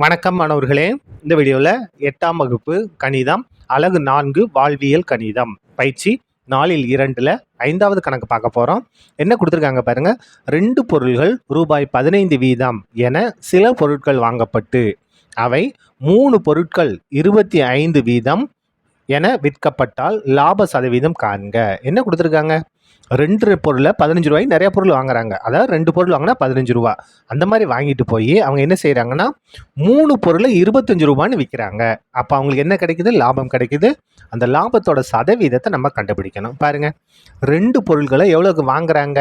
வணக்கம் மாணவர்களே. இந்த வீடியோவில் 8ஆம் வகுப்பு கணிதம் அலகு 4 வாழ்வியல் கணிதம் பயிற்சி 4ல் 2ல் 5வது கணக்கு பார்க்க போகிறோம். என்ன கொடுத்துருக்காங்க பாருங்க. 2 பொருள்கள் ரூபாய் 15 வீதம் என சில பொருட்கள் வாங்கப்பட்டு அவை 3 பொருட்கள் 25 வீதம் என விற்கப்பட்டால் லாப சதவீதம் காண்க. என்ன கொடுத்துருக்காங்க? 2 பொருளை 15 ரூபாய்க்கு நிறைய பொருள் வாங்குறாங்க. அதாவது 2 பொருள் வாங்கினா 15 ரூபா. அந்த மாதிரி வாங்கிட்டு போய் அவங்க என்ன செய்கிறாங்கன்னா 3 பொருளை 25 ரூபான்னு விற்கிறாங்க. அப்போ அவங்களுக்கு என்ன கிடைக்குது? லாபம் கிடைக்குது. அந்த லாபத்தோட சதவீதத்தை நம்ம கண்டுபிடிக்கணும். பாருங்க, 2 பொருட்களை எவ்வளோக்கு வாங்குறாங்க?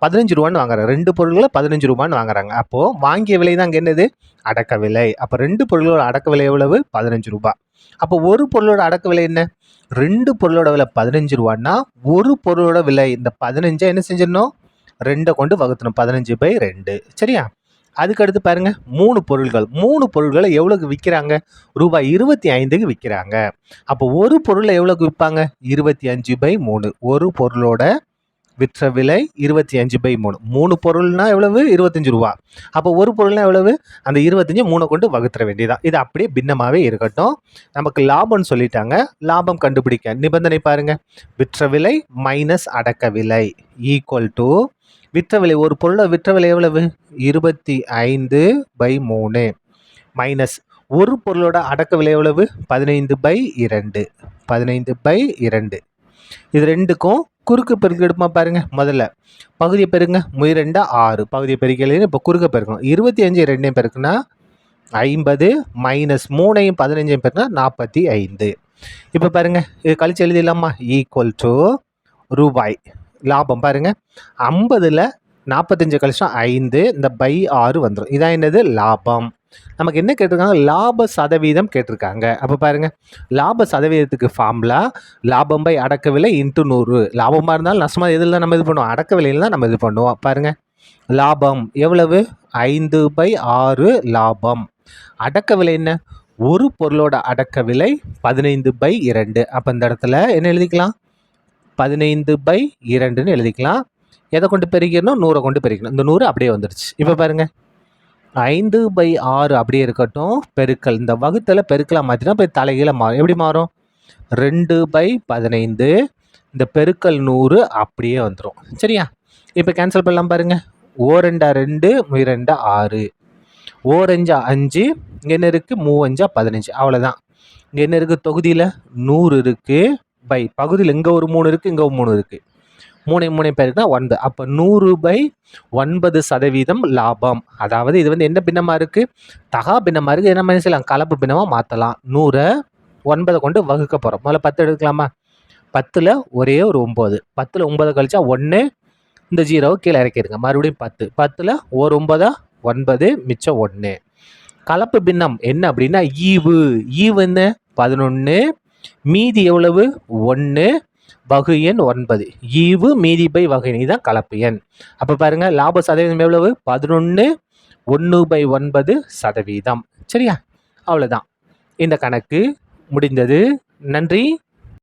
15 ரூபான்னு வாங்குறாங்க. 2 பொருள்களை 15 ரூபான்னு வாங்குறாங்க. அப்போது வாங்கிய விலை தான் அங்கே என்னது? அடக்க விலை. அப்போ 2 பொருளோட அடக்க விலை எவ்வளவு? 15 ரூபா. அப்போ ஒரு பொருளோட அடக்க விலை என்ன? 2 பொருளோட விலை 15 ரூபான்னா ஒரு பொருளோட விலை இந்த 15 என்ன செஞ்சிடணும்? 2 கொண்டு வகுத்தணும். 15/2. சரியா? அதுக்கடுத்து பாருங்க, 3 பொருள்கள். 3 பொருள்களை எவ்வளோக்கு விற்கிறாங்க? ரூபாய் 25க்கு விற்கிறாங்க. அப்போ ஒரு பொருளை எவ்வளோக்கு விற்பாங்க? 25/3. ஒரு பொருளோட விற்ற விலை 25/3. 3 பொருள்னா எவ்வளவு? 25 ரூபா. அப்போ ஒரு பொருள்னா எவ்வளவு? அந்த 25 3 கொண்டு வகுத்துற வேண்டியதான். இது அப்படியே பின்னமாகவே இருக்கட்டும். நமக்கு லாபம்னு சொல்லிட்டாங்க. லாபம் கண்டுபிடிக்க நிபந்தனை பாருங்க. விற்ற விலை மைனஸ் அடக்க விலை ஈக்குவல் டு விற்ற விலை. ஒரு பொருளை விற்ற விலை எவ்வளவு? 25/3 மைனஸ் ஒரு பொருளோட அடக்க விலை எவ்வளவு? 15/2. 15/2. இது ரெண்டுக்கும் குறுக்கு பெருக்கு எடுப்பா பாருங்க. முதல்ல பகுதியை பெருங்க. 2 6 பகுதியை பெருக்கல. இப்போ குறுக்க பெருக்கணும். 25 2 பெருக்குன்னா 50 மைனஸ் 3 15 பெருக்குன்னா 45. இப்போ பாருங்க, இது கழிச்சு எழுதிடலாமா? ஈக்குவல் டு ரூபாய். லாபம் பாருங்க, 50ல் 45 கழிச்சா 5, இந்த பை 6 வந்துடும். இதான் என்னது? லாபம். நமக்கு என்ன கேட்டிருக்காங்க? லாப சதவீதம் கேட்டிருக்காங்க. அப்போ பாருங்க, லாப சதவீதத்துக்கு ஃபார்முலா லாபம் பை அடக்க விலை இன்ட்டு 100. லாபமாக இருந்தாலும் நஷ்டமாக எதில் தான் நம்ம இது பண்ணுவோம்? அடக்க விலையில் தான் நம்ம இது பண்ணுவோம். பாருங்க, லாபம் எவ்வளவு? 5/6 லாபம். அடக்க விலை என்ன? ஒரு பொருளோட அடக்க விலை 15/2. அப்போ இந்த இடத்துல என்ன எழுதிக்கலாம்? 15/2ன்னு எழுதிக்கலாம். எதை கொண்டு பெருக்கணும்? 100 கொண்டு பெருக்கணும். இந்த 100 அப்படியே வந்துடுச்சு. இப்போ பாருங்க, 5/6 அப்படியே இருக்கட்டும். பெருக்கல் இந்த வகுத்தில் பெருக்கலாக மாற்றினா இப்போ தலைகீழ மாறும். எப்படி மாறும்? 2/15. இந்த பெருக்கல் 100 அப்படியே வந்துடும். சரியா? இப்போ கேன்சல் பண்ணலாம் பாருங்க. 2 2 2 6 5 5. இங்கே என்ன இருக்குது? 3 15. அவ்வளோதான். இங்கே என்ன இருக்குது? தொகுதியில் 100 இருக்குது. பை பகுதியில் இங்கே ஒரு 3 இருக்குது, இங்கே ஒரு 3 இருக்குது. 3 பேருக்குனா 9. அப்போ 100/9% லாபம். அதாவது இது வந்து என்ன பின்னமாக இருக்குது? தகா பின்னமாக இருக்குது. என்ன மாதிரி செய்யலாம்? கலப்பு பின்னமாக மாற்றலாம். 100 9 கொண்டு வகுக்க போகிறோம். முதல்ல 10 எடுக்கலாமா? 10ல் ஒரே ஒரு 9. 10ல் 9 கழிச்சா 1. இந்த 0 கீழே இறக்கிடுங்க. மறுபடியும் 10. 10ல் ஒரு 9 9, மிச்சம் 1. கலப்பு பின்னம் என்ன அப்படின்னா ஈவு. ஈவு என்ன? 11. மீதி எவ்வளவு? 1. வகு எண் 9. ஈவு மீதி பை வகு எண். இதுதான் கலப்பு எண். அப்போ பாருங்க, லாப சதவீதம் எவ்வளவு? 11 1/9%. சரியா? அவ்வளோதான். இந்த கணக்கு முடிந்தது. நன்றி.